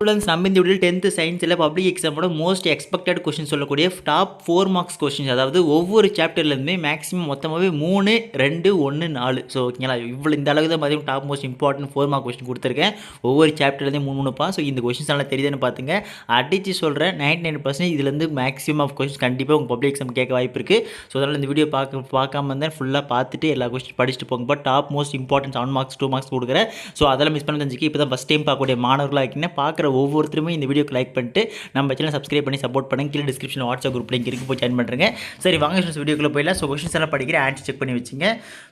Students நம்ம இந்த video 10th சயின்ஸில் பப்ளிக் எக்ஸாமோட மோஸ்ட் எக்ஸ்பெக்டட் கொஸ்டின் சொல்லக்கூடிய டாப் 4 மார்க்ஸ் கொஸ்டின்ஸ், அதாவது ஒவ்வொரு சாப்டர்லேருந்துமே மேக்ஸிமம் மொத்தமாகவே 3, 2, 1, 4. ஸோ ஓகேங்களா, இவ்வளோ இந்த அளவுக்கு தான் பார்த்தீங்கன்னா top most important 4 mark question கொடுத்துருக்கேன். ஒவ்வொரு சாப்டர்லேருந்து 3 ஸோ இந்த கொஸ்டின்ஸ் எல்லாம் தெரியுதுன்னு பார்த்துங்க. அடித்து சொல்கிறேன் 99% இதுலேருந்து மேக்ஸிமம் ஆஃப் கொஸ்டின் கண்டிப்பாக உங்கள் பப்ளிக் எக்ஸாம் கேட்க வாய்ப்பு இருக்குது. ஸோ அதனால் இந்த வீடியோ பார்க்காம இருந்தால் ஃபுல்லாக பார்த்துட்டு எல்லா கொஸ்டின் படிச்சுட்டு போங்க. But top most important 7 marks 2 marks கொடுக்குறேன். ஸோ அதெல்லாம் மிஸ் பண்ண தெரிஞ்சுக்க இப்போ தான் ஃபஸ்ட் டைம் பார்க்கக்கூடிய மாணவர்களாக இருக்கீங்கன்னா பார்க்குற ஒவ்வொருத்தருமே இந்த வீடியோக்கு லைக் பண்ணிட்டு நம்ம சேனல் சப்ஸ்கிரைப் பண்ணி சப்போர்ட் பண்ணுங்க. கீழே டிஸ்கிரிப்ஷனில் வாட்ஸ்அப் குரூப் லிங்க் இருக்கு, போய் ஜாயின் பண்ணுறேங்க. சரி வாங்க வீடியோக்குள்ளே போயிடலாம். ஸோ கொஸ்டின்ஸ் எல்லாம் படிக்கிற ஆன்சர் செக் பண்ணி வச்சுங்க.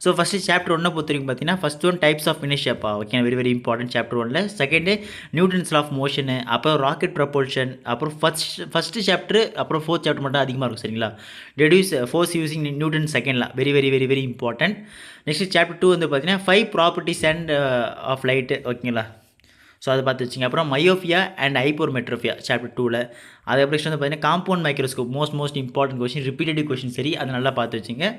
ஸோ ஃபஸ்ட்டு சாப்டர் 1 பொறுத்த வரைக்கும் பார்த்தீங்கன்னா ஃபஸ்ட் ஒன் டைப்ஸ் ஆஃப் இனிஷியப்பா. Okay, very very important chapter 1. Second Newton's of motion, அப்புறம் ராக்கெட் ப்ரப்பல்ஷன், அப்புறம் ஃபஸ்ட்டு சாப்டர், அப்புறம் 4th சாப்டர் மட்டும் அதிகமாக இருக்கும். சரிங்களா, ரெடியூஸ் ஃபோர்ஸ் யூசிங் நியூட்டன் செகண்ட்லாம் very very very very important. Next chapter 2 வந்து பார்த்தீங்கன்னா 5 ப்ராப்பர்ட்டிஸ் அண்ட் ஆஃப் லைட்டு. ஓகேங்களா, ஸோ அதை பார்த்து வச்சுங்க. அப்புறம் மயோஃபியா அண்ட் ஹைப்போமெட்ரோஃபியா சாப்டர் 2. அதுக்கப்புறம் வந்து பார்த்தீங்கன்னா compound microscope most important question, repeated question. சரி, அதை நல்லா பார்த்து வச்சுங்க.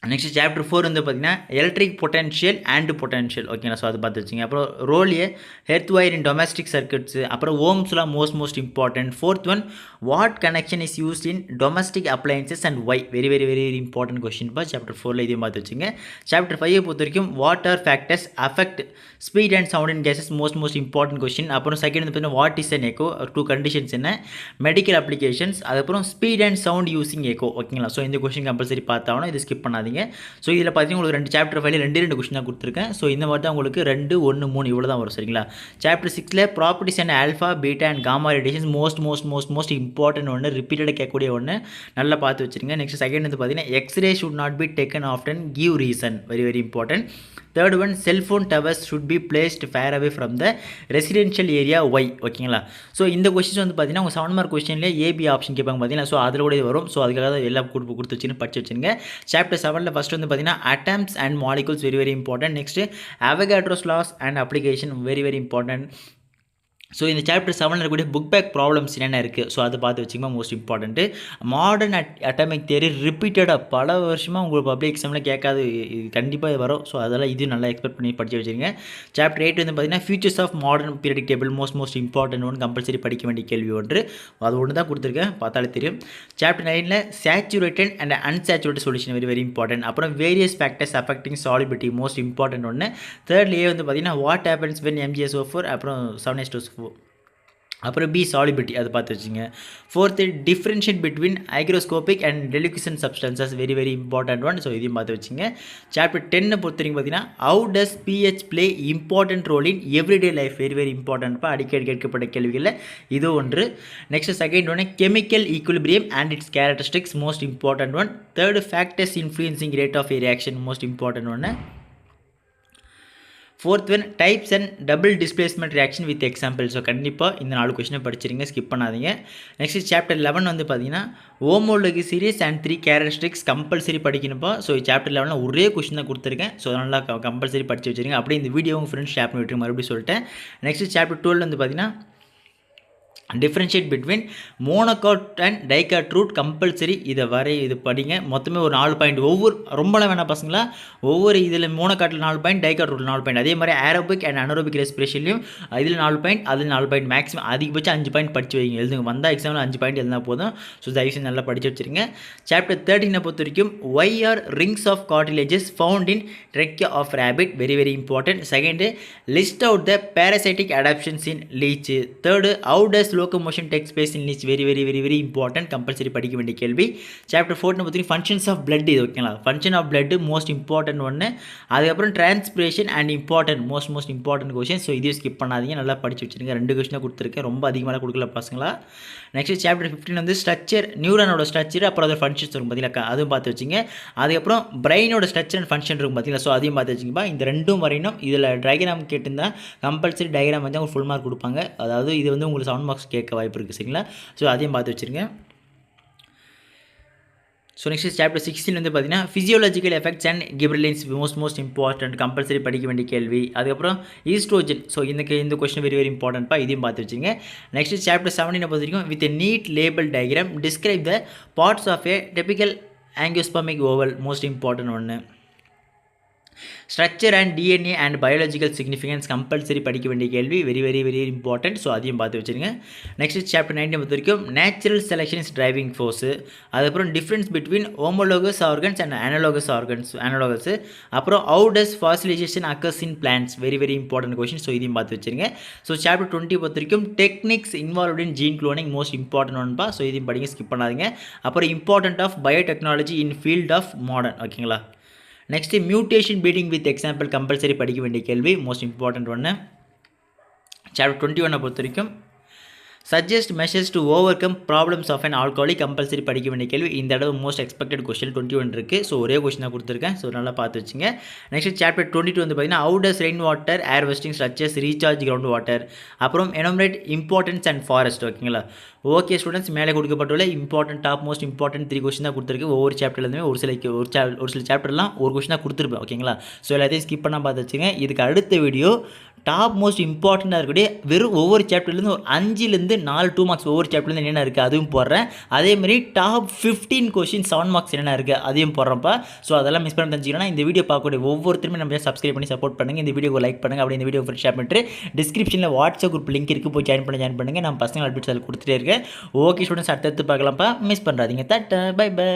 நெக்ஸ்ட் சாப்டர் 4 வந்து பார்த்தீங்கன்னா எலக்ட்ரிக் பொட்டன்ஷியல் அண்ட் பொட்டன்ஷியல். ஓகேங்களா, ஸோ அதை பார்த்து வச்சுங்க. அப்புறம் ரோலியே earth wire in domestic circuits, அப்புறம் ஓம்ஸ்லாம் most important. 4th one what connection is used in domestic appliances and why. Very very very very important question பா சாப்டர் 4. இதையும் பார்த்து வச்சுங்க. சாப்டர் 5 பொறுத்த வரைக்கும் what are factors affect speed and sound in gases most important question. அப்புறம் second வந்து பார்த்தீங்கன்னா what is an echo, 2 conditions என்ன, மெடிக்கல் அப்ளிகேஷன்ஸ், அதுக்கப்புறம் speed and sound using echo. ஓகேங்களா, ஸோ இந்த கொஸ்டின் கம்பல்சரி பார்த்தாலும் இது ஸ்கிப் பண்ணாதீங்க. ஸோ இதில் பார்த்தீங்கன்னா உங்களுக்கு 2 சாப்டர் 5 2 கொஸ்டின் தான் கொடுத்துருக்கேன். ஸோ இந்த மாதிரி தான் உங்களுக்கு 2, 1, 3 இவ்வளோ தான் வரும். சரிங்களா, chapter 6 properties and alpha beta and gamma radiations most important ஒன்று, ரிப்பீட்டடாக கேட்கக்கூடிய ஒன்று, நல்லா பார்த்து வச்சுருங்க. நெக்ஸ்ட் செகண்ட் வந்து பார்த்தீங்கன்னா X ray should not be taken often, give reason. Very very important. Third one cellphone towers should be placed far away from the residential area why. ஓகேங்களா, ஸோ இந்த கொஸ்டின்ஸ் வந்து பார்த்தீங்கன்னா உங்கள் 7 மார்க் கொஸ்டின்லேயே ஏபி ஆப்ஷன் கேட்பாங்க பார்த்தீங்கன்னா. ஸோ அதில் கூட இது வரும். ஸோ அதுக்காக தான் எல்லாம் கொடுத்து வச்சுன்னு படிச்சு வச்சுருங்க. சாப்டர் 7 ஃபஸ்ட் வந்து பார்த்தீங்கன்னா atoms and molecules very very important. Next Avogadro's laws and application very very important. So இந்த சாப்டர் 7 இருக்கக்கூடிய புக் பேக் ப்ராப்ளம்ஸ் என்னென்ன இருக்குது, ஸோ அதை பார்த்து வச்சுக்கோங்க, most important. Modern atomic theory ரிப்பீட்டடாக பல வருஷமாக உங்களுக்கு பப்ளிக் எக்ஸாமில் கேட்காது, இது கண்டிப்பாக வரும். ஸோ அதெல்லாம் இது நல்லா எக்ஸ்பெக்ட் பண்ணி படித்து வச்சுருங்க. சாப்டர் 8 வந்து பார்த்தீங்கன்னா features of modern periodic table most important ஒன்று, கம்பல்சரி படிக்க வேண்டிய கேள்வி ஒன்று. அது ஒன்று தான் கொடுத்துருக்கேன், பார்த்தாலே தெரியும். Chapter 9 saturated and unsaturated solution very very important. அப்புறம் various factors affecting solubility most important ஒன்று. தேர்ட்லேயே வந்து பார்த்தீங்கன்னா வாட் ஹேப்பன்ஸ் வென் MgSO4, அப்புறம் 7H2SO4, அப்புறம் பி சாலிபிலிட்டி, அதை பார்த்து வச்சுங்க. 4th differentiate between hygroscopic and deliquescent substances very very important one. So இதையும் பார்த்து வச்சுங்க. சாப்டர் 10 பொறுத்த வரைக்கும் பார்த்தீங்கன்னா how does pH play important role in everyday life very very இம்பார்ட்டன்ட்ப்பா, அடிக்கடி கேட்கப்பட்ட கேள்விகளில் இது ஒன்று. நெக்ஸ்ட் செகண்ட் ஒன்று chemical equilibrium and its characteristics most important one. Third factors influencing rate of reaction most important ஒன்று. 4th one types and double displacement reaction with example. So கண்டிப்பாக இந்த 4 கொஸ்டினை படிச்சிருங்க, ஸ்கிப் பண்ணாதீங்க. நெக்ஸ்ட் சாப்டர் 11 வந்து பார்த்தீங்கன்னா homology series and 3 characteristics compulsory படிக்கணும்ப்பா. ஸோ சாப்டர் 11 ஒரே கொஸ்டின் தான் கொடுத்துருக்கேன். ஸோ அதனால் கம்பல்சரி படித்து வச்சுருங்க. அப்படியே இந்த வீடியோ உங்கள் ஃப்ரெண்ட்ஸ் ஷேர் பண்ணி விட்டுருங்க, மறுபடியும் சொல்லிட்டேன். நெக்ஸ்ட் சாப்டர் 12 வந்து பார்த்தீங்கன்னா differentiate between monocot and dicot root compulsory. இது படிங்க. மொத்தமே ஒரு 4 பாயிண்ட் ஒவ்வொரு, ரொம்பலாம் வேணாம் பசங்களா, ஒவ்வொரு இதில் மோனோகாட்டில் 4 பாயிண்ட், டைகாட் ரூட்டில் 4 பாயிண்ட். அதே மாதிரி ஏரோபிக் அண்ட் அனரோபிக் ரெஸ்பிரேஷன்லையும் இதில் 4 பாயிண்ட், அதில் 4 பாயிண்ட், மேக்ஸிமம் அதிகபட்சம் 5 பாயிண்ட் படித்து வைங்க, எழுதுங்க. வந்தால் எக்ஸாமில் 5 பாயிண்ட் எழுதினா போதும். ஸோ தயவுசெய்து நல்லா படித்து வச்சுருங்க. சாப்டர் 13 பொறுத்த வரைக்கும் why are rings of cartilages found in trachea of rabbit very very important. Second list out the parasitic adaptations in leech. Third how does locomotion takes place in leech very very very very important, compulsory படிக்க வேண்டிய கேள்வி. Chapter 14 பார்த்தீங்கன்னா functions of blood. இது ஓகேங்களா, function of blood most important ஒன்று. அதுக்கப்புறம் transpiration and important most important கொஸ்டின். So இதையும் ஸ்கிப் பண்ணாதீங்க, நல்லா படிச்சு வச்சுருங்க. 2 கொஸ்டினாக கொடுத்துருக்கேன், ரொம்ப அதிகமாக கொடுக்கல பசங்களா. நெக்ஸ்ட் சாப்டர் 15 வந்து ஸ்ட்ரக்சர், நியூரானோட ஸ்ட்ரக்சர், அப்புறம் அதோட ஃபங்க்ஷன்ஸ் இருக்கும் பார்த்தீங்களா, அதுவும் பார்த்து வச்சுங்க. அதுக்கப்புறம் பிரெயினோட ஸ்ட்ரக்சர் அண்ட் ஃபங்க்ஷன் இருக்கும் பார்த்தீங்களா, ஸோ அதையும் பார்த்து வச்சுங்கப்பா. இந்த 2 வரையினும் இதில் டயக்ராம் கேட்டிருந்தா கம்பல்சரி டயக்ராம் வந்து உங்களுக்கு ஃபுல் மார்க் கொடுப்பாங்க. அதாவது இது வந்து உங்களுக்கு 7 மார்க்ஸ் கேட்க வாய்ப்பு இருக்குது. சரிங்களா, ஸோ அதையும் பார்த்து வச்சுருங்க. ஸோ நெக்ஸ்ட் சாப்டர் 16 வந்து பார்த்தீங்கன்னா physiological effects and gibberellins most important, compulsory படிக்க வேண்டிய கேள்வி. அதுக்கப்புறம் ஈஸ்ட்ரோஜன். ஸோ இந்த கொஸ்டின் வெரி வெரி இம்பார்ட்டன்ட்ப்பா, இதையும் பார்த்து வச்சுங்க. நெக்ஸ்ட் சாப்டர் 17 பொறுத்த வரைக்கும் with neat label diagram describe the parts of a typical angiospermic ovule most important ஒன்று. Structure and DNA and biological significance compulsory படிக்க வேண்டிய கேள்வி, very very very important. So அதையும் பார்த்து வச்சுருங்க. நெக்ஸ்ட் சாப்டர் 19 பொறுத்த வரைக்கும் natural selection is driving force, அதுக்கப்புறம் difference between homologous organs and analogous, அப்புறம் how does fossilization occurs in plants, very very important question. So இதையும் பார்த்து வச்சுருங்க. ஸோ சாப்டர் 20 பொறுத்த வரைக்கும் techniques involve in gene cloning, most important ஒன்பா. So இதையும் படிங்க, ஸ்கிப் பண்ணாதீங்க. அப்புறம் important of biotechnology in field of modern, ஓகேங்களா. Next mutation breeding with example compulsory படிக்க வேண்டிய கேள்வி, மோஸ்ட் இம்பார்ட்டன்ட் ஒன்று. சாப்டர் 21 பொறுத்த வரைக்கும் suggest measures to overcome problems of an alcoholic compulsory படிக்க வேண்டிய கேள்வி. இந்த தடவை மோஸ்ட் எக்ஸ்பெக்டட் கொஸ்டின் 21 இருக்குது. ஸோ ஒரே கொஸ்டின் தான் கொடுத்துருக்கேன். ஸோ நல்லா பார்த்து வச்சுங்க. நெக்ஸ்ட் சாப்டர் 22 வந்து பார்த்தீங்கன்னா how does rain water air vesting structures recharge ground water, அப்புறம் எனுமரேட் இம்பார்ட்டன்ஸ் அண்ட் ஃபாரஸ்ட், ஓகேங்களா. ஓகே ஸ்டூடெண்ட்ஸ், மேலே கொடுக்கப்பட்டுள்ள important top most important 3 question தான் கொடுத்துருக்கு. ஒவ்வொரு சாப்டர்லேருந்துமே ஒரு சில சாப்டர்லாம் ஒரு கொஸ்டின் தான் கொடுத்துருப்பேன், ஓகேங்களா. ஸோ எல்லாத்தையும் ஸ்கிப் பண்ணால் பார்த்து வச்சுங்க. இதுக்கு அடுத்த வீடியோ டாப் மோஸ்ட் இம்பார்ட்டண்ட்டாக இருக்கக்கூடிய வெறும் ஒவ்வொரு சாப்டர்லேருந்து ஒரு 5லேருந்து 4 2 மார்க்ஸ் ஒவ்வொரு சாப்டர்லேருந்து என்னென்ன இருக்குது அதுவும் போடுறேன். அதேமாதிரி டாப் 15 கொஸ்டின் 7 மார்க்ஸ் என்னென்ன இருக்குது அதையும் போடுறப்பா. ஸோ அதெல்லாம் மிஸ் பண்ண தெரிஞ்சுக்கணும். இந்த வீடியோ பார்க்கக்கூடிய ஒவ்வொருத்தருமே நம்ம சப்ஸ்கிரைப் பண்ணி சப்போர்ட் பண்ணுங்கள். இந்த வீடியோக்கு லைக் பண்ணுங்கள். அப்படி இந்த வீடியோ ஷேர் பண்ணிட்டு டிஸ்கிரிப்ஷனில் வாட்ஸ்அப் குரூப் லிங்க் இருக்குது, போய் ஜாயின் பண்ணுங்கள். நான் பர்சனல் அப்டேட்ஸ் அதில் கொடுத்துட்டே இருக்கேன். ஓகே ஸ்டூடெண்ட்ஸ், அடுத்தடுத்து பார்க்கலாம்ப்பா, மிஸ் பண்ணுறாதீங்க. Tata by by.